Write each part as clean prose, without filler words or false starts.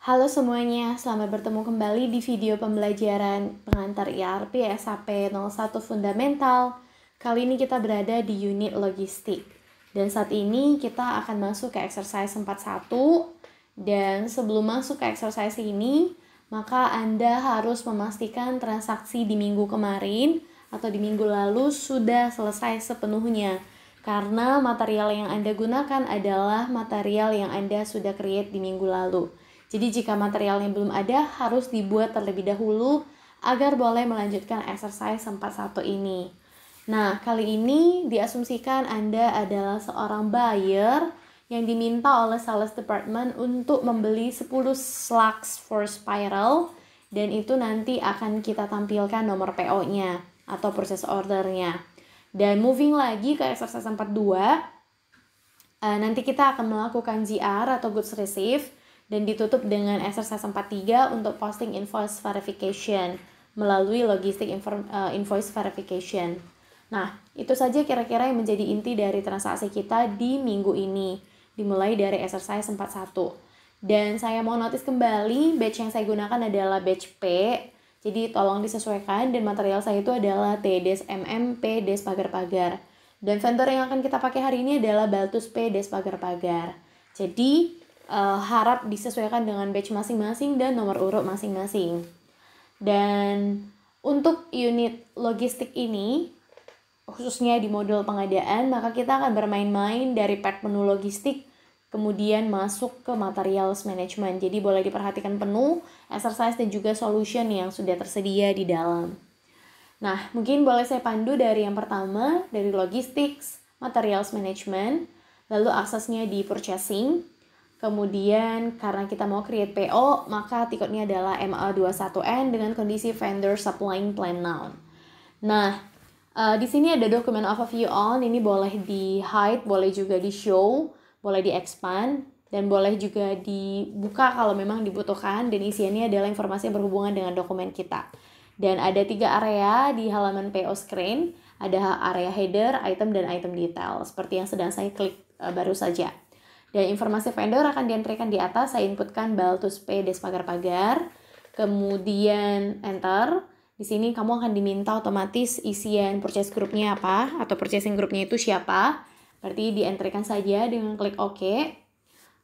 Halo semuanya, selamat bertemu kembali di video pembelajaran pengantar ERP SAP 01 Fundamental. Kali ini kita berada di unit logistik. Dan saat ini kita akan masuk ke exercise 41. Dan sebelum masuk ke exercise ini, maka Anda harus memastikan transaksi di minggu kemarin atau di minggu lalu sudah selesai sepenuhnya. Karena material yang Anda gunakan adalah material yang Anda sudah create di minggu lalu. Jadi jika materialnya belum ada, harus dibuat terlebih dahulu agar boleh melanjutkan exercise 41 ini. Nah, kali ini diasumsikan Anda adalah seorang buyer yang diminta oleh sales department untuk membeli 10 slugs for spiral, dan itu nanti akan kita tampilkan nomor PO-nya atau purchase order-nya. Dan moving lagi ke exercise 42, nanti kita akan melakukan GR atau goods received, dan ditutup dengan exercise 43 untuk posting invoice verification melalui logistic invoice verification. Nah, itu saja kira-kira yang menjadi inti dari transaksi kita di minggu ini, dimulai dari exercise 41. Dan saya mau notice kembali, batch yang saya gunakan adalah batch P, jadi tolong disesuaikan, dan material saya itu adalah T-MM P pagar-pagar. Dan vendor yang akan kita pakai hari ini adalah Baltus P pagar-pagar. Jadi harap disesuaikan dengan batch masing-masing dan nomor urut masing-masing. Dan untuk unit logistik ini, khususnya di modul pengadaan, maka kita akan bermain-main dari part menu logistik, kemudian masuk ke materials management. Jadi boleh diperhatikan penuh exercise dan juga solution yang sudah tersedia di dalam. Nah, mungkin boleh saya pandu dari yang pertama, dari logistics, materials management, lalu aksesnya di purchasing. Kemudian karena kita mau create PO, maka tiketnya adalah MA21N dengan kondisi vendor supplying plan noun. Nah, di sini ada dokumen overview on, ini boleh di hide, boleh juga di show, boleh di expand, dan boleh juga dibuka kalau memang dibutuhkan, dan isiannya adalah informasi yang berhubungan dengan dokumen kita. Dan ada 3 area di halaman PO screen, ada area header, item, dan item detail, seperti yang sedang saya klik baru saja. Dan informasi vendor akan dientrikan di atas, saya inputkan Baltus P pagar-pagar, kemudian enter. Di sini kamu akan diminta otomatis isian purchase groupnya apa, atau purchasing groupnya itu siapa. Berarti dientrikan saja dengan klik OK.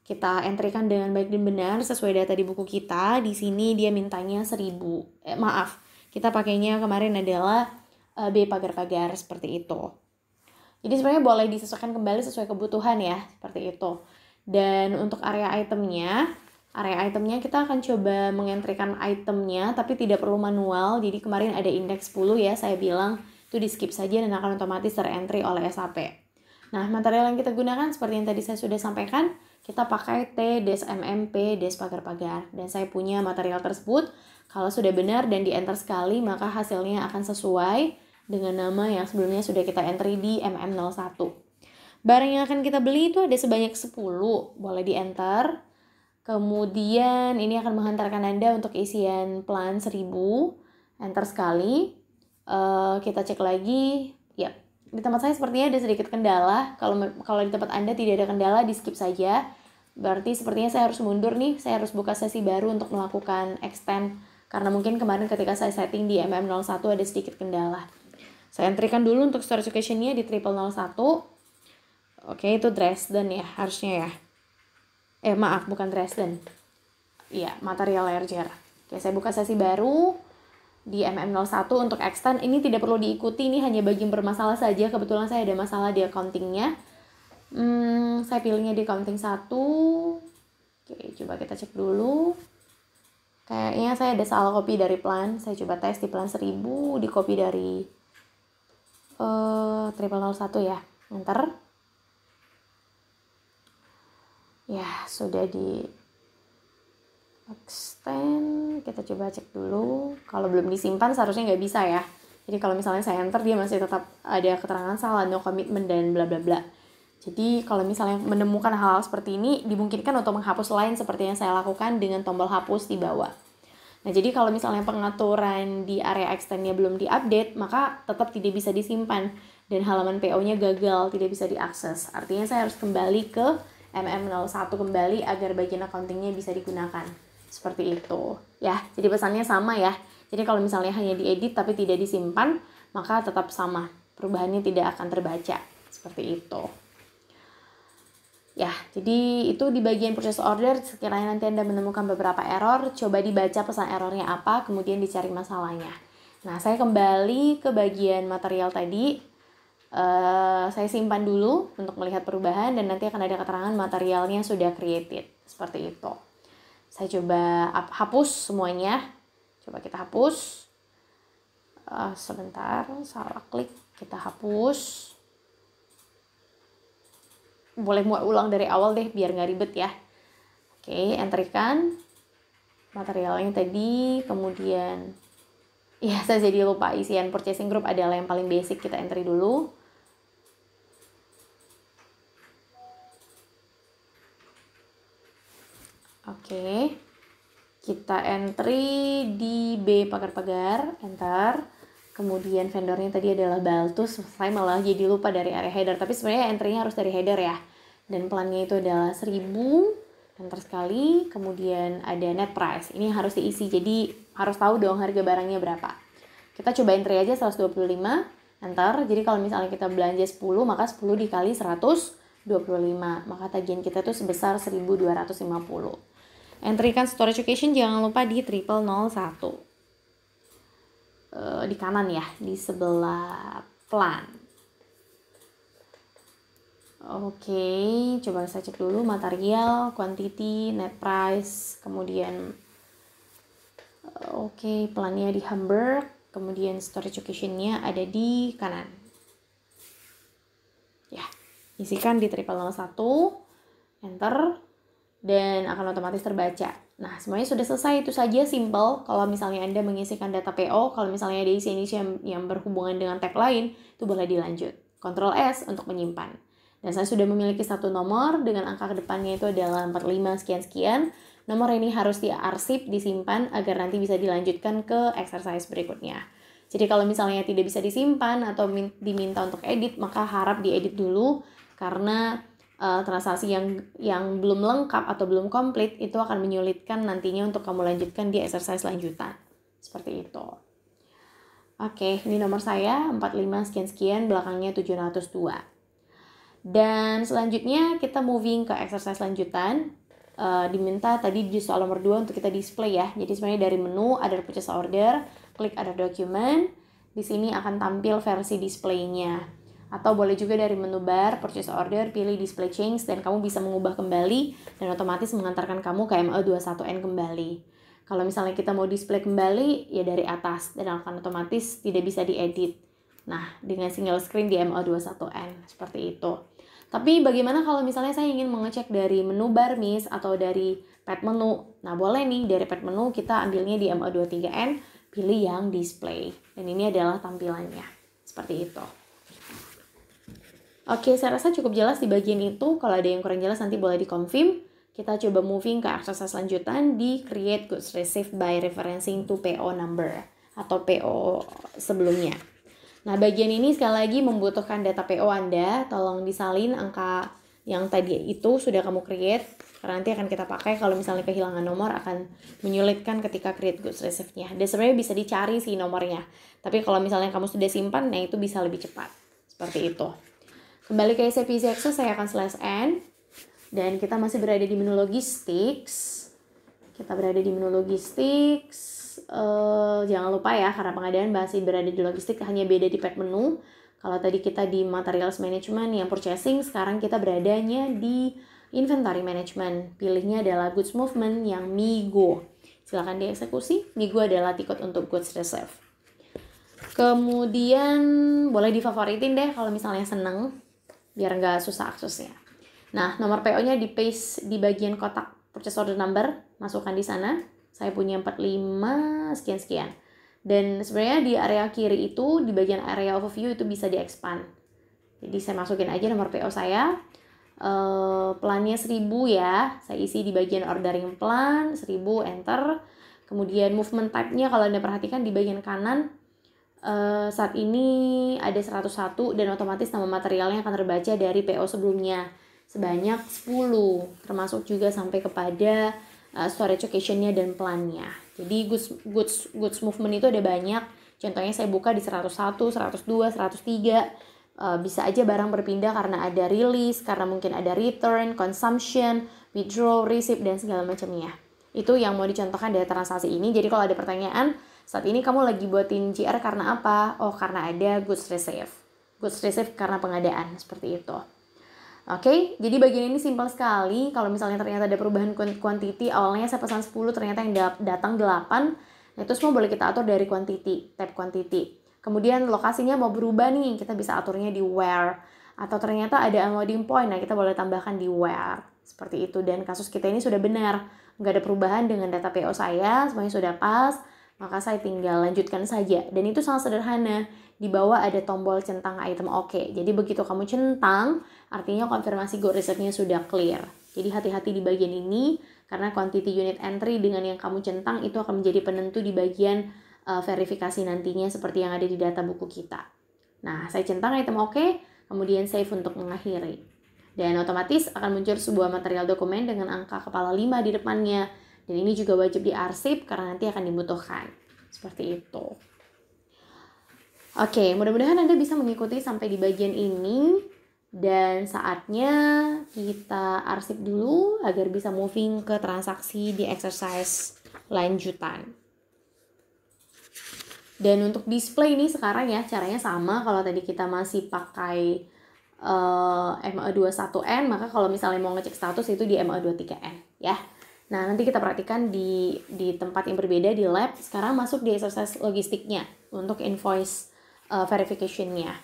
Kita entrikan dengan baik dan benar sesuai data di buku kita. Di sini dia mintanya 1000. Kita pakainya kemarin adalah B pagar-pagar seperti itu. Jadi sebenarnya boleh disesuaikan kembali sesuai kebutuhan ya, seperti itu. Dan untuk area itemnya kita akan coba mengentrikan itemnya, tapi tidak perlu manual. Jadi kemarin ada indeks 10 ya, saya bilang itu di skip saja dan akan otomatis terentry oleh SAP. Nah, material yang kita gunakan seperti yang tadi saya sudah sampaikan, kita pakai T-MM P pagar-pagar. Dan saya punya material tersebut. Kalau sudah benar dan di enter sekali, maka hasilnya akan sesuai dengan nama yang sebelumnya sudah kita entry di MM01. Barang yang akan kita beli itu ada sebanyak 10, boleh di enter. Kemudian ini akan menghantarkan Anda untuk isian plan 1000, enter sekali. Kita cek lagi, ya di tempat saya sepertinya ada sedikit kendala. Kalau di tempat Anda tidak ada kendala, di skip saja. Berarti sepertinya saya harus mundur nih, saya harus buka sesi baru untuk melakukan extend. Karena mungkin kemarin ketika saya setting di MM01 ada sedikit kendala. Saya entrikan dulu untuk storage location-nya di 0001. Oke, itu Dresden ya, harusnya ya. Bukan Dresden. Iya, material ledger. Oke, saya buka sesi baru di MM01 untuk extend. Ini tidak perlu diikuti, ini hanya bagi yang bermasalah saja. Kebetulan saya ada masalah di accounting-nya. Saya pilihnya di accounting 1. Oke, coba kita cek dulu. Kayaknya saya ada salah copy dari plan. Saya coba tes di plan 1000, di copy dari 0001 ya. Enter. Ya, sudah di extend. Kita coba cek dulu. Kalau belum disimpan seharusnya nggak bisa ya. Jadi kalau misalnya saya enter, dia masih tetap ada keterangan salah, no commitment, dan bla bla bla. Jadi kalau misalnya menemukan hal seperti ini, dimungkinkan untuk menghapus line seperti yang saya lakukan dengan tombol hapus di bawah. Nah, jadi kalau misalnya pengaturan di area extend-nya belum diupdate, maka tetap tidak bisa disimpan. Dan halaman PO-nya gagal, tidak bisa diakses. Artinya saya harus kembali ke MM01 kembali agar bagian accounting-nya bisa digunakan. Seperti itu ya. Jadi pesannya sama ya. Jadi kalau misalnya hanya diedit tapi tidak disimpan, maka tetap sama. Perubahannya tidak akan terbaca. Seperti itu. Ya, jadi itu di bagian purchase order. Sekiranya nanti Anda menemukan beberapa error, coba dibaca pesan errornya apa, kemudian dicari masalahnya. Nah, saya kembali ke bagian material tadi. Saya simpan dulu untuk melihat perubahan dan nanti akan ada keterangan materialnya sudah created. Seperti itu. Saya coba hapus semuanya. Coba kita hapus. Sebentar, salah klik. Kita hapus. Boleh mulai ulang dari awal deh, biar nggak ribet ya. Oke, entrikan materialnya tadi. Kemudian, ya saya jadi lupa isian purchasing group adalah yang paling basic. Kita entry dulu. Oke, kita entry di B pagar-pagar, enter. Kemudian vendornya tadi adalah Baltus. Saya malah jadi lupa dari area header, tapi sebenarnya entry-nya harus dari header ya. Dan plannya itu adalah 1000, enter sekali. Kemudian ada net price, ini harus diisi, jadi harus tahu dong harga barangnya berapa. Kita coba entry aja 125, enter. Jadi kalau misalnya kita belanja 10, maka 10 dikali 125, maka tagihan kita tuh sebesar 1250. Entrykan storage location jangan lupa di 0001. Di kanan ya, di sebelah plan. Oke, coba saya cek dulu material, quantity, net price, kemudian oke, plannya di Hamburg, kemudian storage location-nya ada di kanan. Ya, isikan di 0001, enter. Dan akan otomatis terbaca. Nah, semuanya sudah selesai. Itu saja, simple. Kalau misalnya Anda mengisikan data PO, kalau misalnya ada isi yang berhubungan dengan tag lain, itu boleh dilanjut. Ctrl S untuk menyimpan. Dan saya sudah memiliki satu nomor dengan angka kedepannya itu adalah 45 sekian-sekian. Nomor ini harus diarsip, disimpan agar nanti bisa dilanjutkan ke exercise berikutnya. Jadi kalau misalnya tidak bisa disimpan atau diminta untuk edit, maka harap diedit dulu karena transaksi yang belum lengkap atau belum komplit itu akan menyulitkan nantinya untuk kamu lanjutkan di exercise lanjutan. Seperti itu. Oke, ini nomor saya 45 sekian-sekian, belakangnya 702. Dan selanjutnya kita moving ke exercise lanjutan. Diminta tadi di soal nomor 2 untuk kita display ya. Jadi sebenarnya dari menu ada purchase order, klik ada document. Di sini akan tampil versi displaynya. Atau boleh juga dari menu bar, purchase order, pilih display change, dan kamu bisa mengubah kembali dan otomatis mengantarkan kamu ke ML21N kembali. Kalau misalnya kita mau display kembali, ya dari atas, dan akan otomatis tidak bisa diedit. Nah, dengan single screen di ML21N, seperti itu. Tapi bagaimana kalau misalnya saya ingin mengecek dari menu bar miss atau dari pad menu? Nah, boleh nih, dari pad menu kita ambilnya di ML23N, pilih yang display. Dan ini adalah tampilannya, seperti itu. Oke, saya rasa cukup jelas di bagian itu. Kalau ada yang kurang jelas nanti boleh di-confirm. Kita coba moving ke exercise lanjutan di create goods received by referencing to PO number atau PO sebelumnya. Nah, bagian ini sekali lagi membutuhkan data PO Anda. Tolong disalin angka yang tadi itu sudah kamu create. Karena nanti akan kita pakai kalau misalnya kehilangan nomor akan menyulitkan ketika create goods received-nya. Dan sebenarnya bisa dicari sih nomornya. Tapi kalau misalnya kamu sudah simpan, nah itu bisa lebih cepat. Seperti itu. Kembali ke SAP Easy Access, saya akan /n. Dan kita masih berada di menu logistics. Jangan lupa ya, karena pengadaan masih berada di logistik, hanya beda di pad menu. Kalau tadi kita di materials management yang purchasing, sekarang kita beradanya di inventory management. Pilihnya adalah goods movement yang MIGO. Silakan dieksekusi. MIGO adalah tiket untuk goods reserve. Kemudian boleh difavoritin deh kalau misalnya seneng, biar nggak susah aksesnya. Nah, nomor PO-nya di paste di bagian kotak purchase order number, masukkan di sana. Saya punya 45 sekian-sekian. Dan sebenarnya di area kiri itu, di bagian area overview itu bisa di-expand. Jadi saya masukin aja nomor PO saya. Plannya 1000 ya. Saya isi di bagian ordering plan, 1000, enter. Kemudian movement type-nya kalau Anda perhatikan di bagian kanan, saat ini ada 101 dan otomatis nama materialnya akan terbaca dari PO sebelumnya sebanyak 10, termasuk juga sampai kepada storage occasion-nya dan plan-nya. Jadi goods movement itu ada banyak. Contohnya saya buka di 101, 102, 103. Bisa aja barang berpindah karena ada release, karena mungkin ada return, consumption, withdraw, receipt, dan segala macamnya. Itu yang mau dicontohkan dari transaksi ini. Jadi kalau ada pertanyaan, saat ini kamu lagi buatin GR karena apa? Oh, karena ada goods receive. Goods receive karena pengadaan, seperti itu. Oke, jadi bagian ini simpel sekali. Kalau misalnya ternyata ada perubahan quantity, awalnya saya pesan 10, ternyata yang datang 8, itu semua boleh kita atur dari quantity, tab quantity. Kemudian lokasinya mau berubah nih, kita bisa aturnya di where. Atau ternyata ada unloading point, nah kita boleh tambahkan di where. Seperti itu, dan kasus kita ini sudah benar. Nggak ada perubahan dengan data PO saya, semuanya sudah pas, maka saya tinggal lanjutkan saja. Dan itu sangat sederhana. Di bawah ada tombol centang item OK. Jadi begitu kamu centang, artinya konfirmasi go reserve-nya sudah clear. Jadi hati-hati di bagian ini, karena quantity unit entry dengan yang kamu centang itu akan menjadi penentu di bagian verifikasi nantinya seperti yang ada di data buku kita. Nah, saya centang item OK, kemudian save untuk mengakhiri. Dan otomatis akan muncul sebuah material dokumen dengan angka kepala 5 di depannya. Dan ini juga wajib diarsip karena nanti akan dibutuhkan. Seperti itu. Oke, mudah-mudahan Anda bisa mengikuti sampai di bagian ini. Dan saatnya kita arsip dulu agar bisa moving ke transaksi di exercise lanjutan. Dan untuk display ini sekarang ya caranya sama. Kalau tadi kita masih pakai ME21N, maka kalau misalnya mau ngecek status itu di ME23N ya. Nah, nanti kita perhatikan di tempat yang berbeda di lab. Sekarang masuk di exercise logistiknya untuk invoice verification-nya.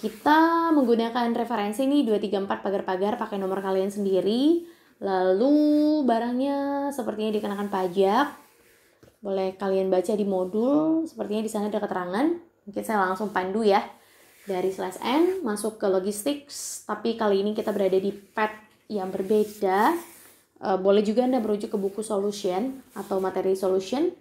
Kita menggunakan referensi nih 234 pagar-pagar pakai nomor kalian sendiri. Lalu barangnya sepertinya dikenakan pajak. Boleh kalian baca di modul, sepertinya di sana ada keterangan. Mungkin saya langsung pandu ya. Dari /n masuk ke logistics, tapi kali ini kita berada di pad yang berbeda. Boleh juga Anda merujuk ke buku solution atau materi solution.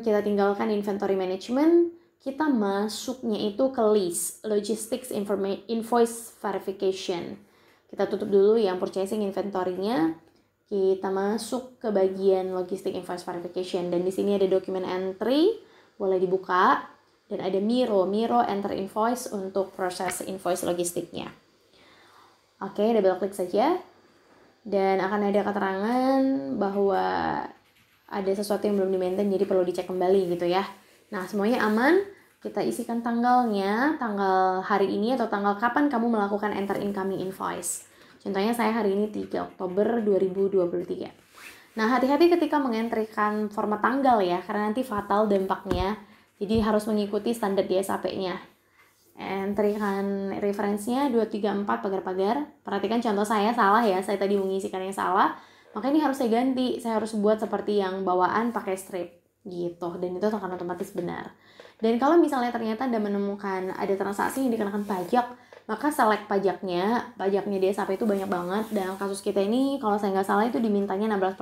Kita tinggalkan inventory management. Kita masuknya itu ke list, logistics invoice verification. Kita tutup dulu yang purchasing inventory-nya. Kita masuk ke bagian logistic invoice verification, dan di sini ada document entry, boleh dibuka, dan ada Miro enter invoice untuk proses invoice logistiknya. Oke, double klik saja, dan akan ada keterangan bahwa ada sesuatu yang belum di-maintain, jadi perlu dicek kembali gitu ya. Nah, semuanya aman. Kita isikan tanggalnya, tanggal hari ini atau tanggal kapan kamu melakukan enter incoming invoice. Contohnya saya hari ini 3 Oktober 2023. Nah, hati-hati ketika mengentrikan format tanggal ya, karena nanti fatal dampaknya. Jadi harus mengikuti standar di SAP-nya. Entrikan referensinya 234 pagar-pagar. Perhatikan contoh saya salah ya, saya tadi mengisikan yang salah. Maka ini harus saya ganti, saya harus buat seperti yang bawaan pakai strip gitu. Dan itu akan otomatis benar. Dan kalau misalnya ternyata Anda menemukan ada transaksi yang dikenakan pajak, maka select pajaknya di SAP itu banyak banget, dan kasus kita ini kalau saya nggak salah itu dimintanya 16%.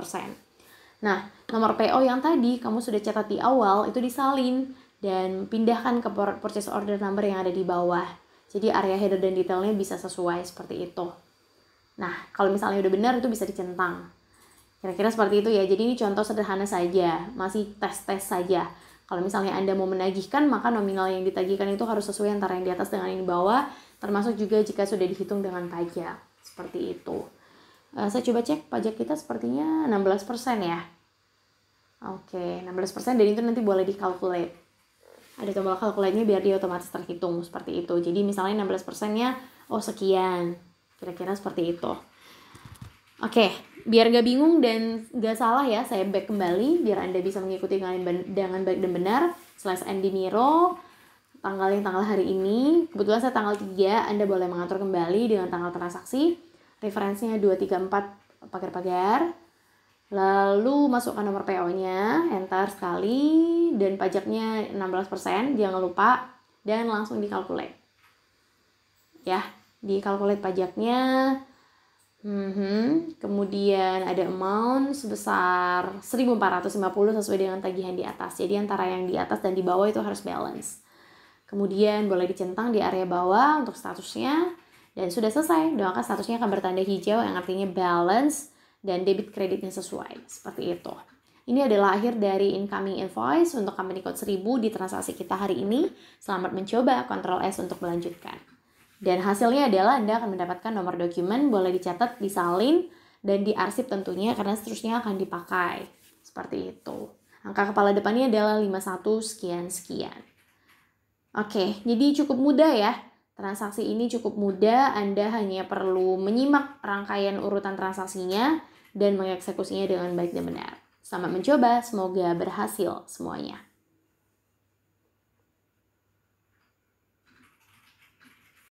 Nah, nomor PO yang tadi kamu sudah catat di awal itu disalin dan pindahkan ke purchase order number yang ada di bawah. Jadi area header dan detailnya bisa sesuai seperti itu. Nah, kalau misalnya udah benar itu bisa dicentang. Kira-kira seperti itu ya. Jadi ini contoh sederhana saja, masih tes-tes saja. Kalau misalnya Anda mau menagihkan, maka nominal yang ditagihkan itu harus sesuai antara yang di atas dengan yang di bawah, termasuk juga jika sudah dihitung dengan pajak. Seperti itu. Saya coba cek pajak kita sepertinya 16% ya. Oke, 16%, dan itu nanti boleh dikalkulate. Ada tombol calculate-nya biar dia otomatis terhitung seperti itu. Jadi misalnya 16%-nya, sekian. Kira-kira seperti itu. Oke, biar gak bingung dan gak salah ya, saya back kembali biar Anda bisa mengikuti dengan baik dan benar. /n di Miro, tanggal hari ini. Kebetulan saya tanggal 3, Anda boleh mengatur kembali dengan tanggal transaksi. Referensinya 234 pagar-pagar. Lalu masukkan nomor PO-nya, enter sekali, dan pajaknya 16%, jangan lupa, dan langsung dikalkulate. Ya, dikalkulate pajaknya. Kemudian ada amount sebesar 1.450 sesuai dengan tagihan di atas. Jadi antara yang di atas dan di bawah itu harus balance. Kemudian boleh dicentang di area bawah untuk statusnya. Dan sudah selesai. Doakan statusnya akan bertanda hijau yang artinya balance. dan debit kreditnya sesuai, seperti itu. Ini adalah akhir dari incoming invoice untuk company code 1000 di transaksi kita hari ini. Selamat mencoba, Ctrl S untuk melanjutkan. Dan hasilnya adalah Anda akan mendapatkan nomor dokumen, boleh dicatat, disalin, dan diarsip tentunya karena seterusnya akan dipakai. Seperti itu. Angka kepala depannya adalah 51 sekian-sekian. Oke, jadi cukup mudah ya. Transaksi ini cukup mudah, Anda hanya perlu menyimak rangkaian urutan transaksinya dan mengeksekusinya dengan baik dan benar. Selamat mencoba, semoga berhasil semuanya.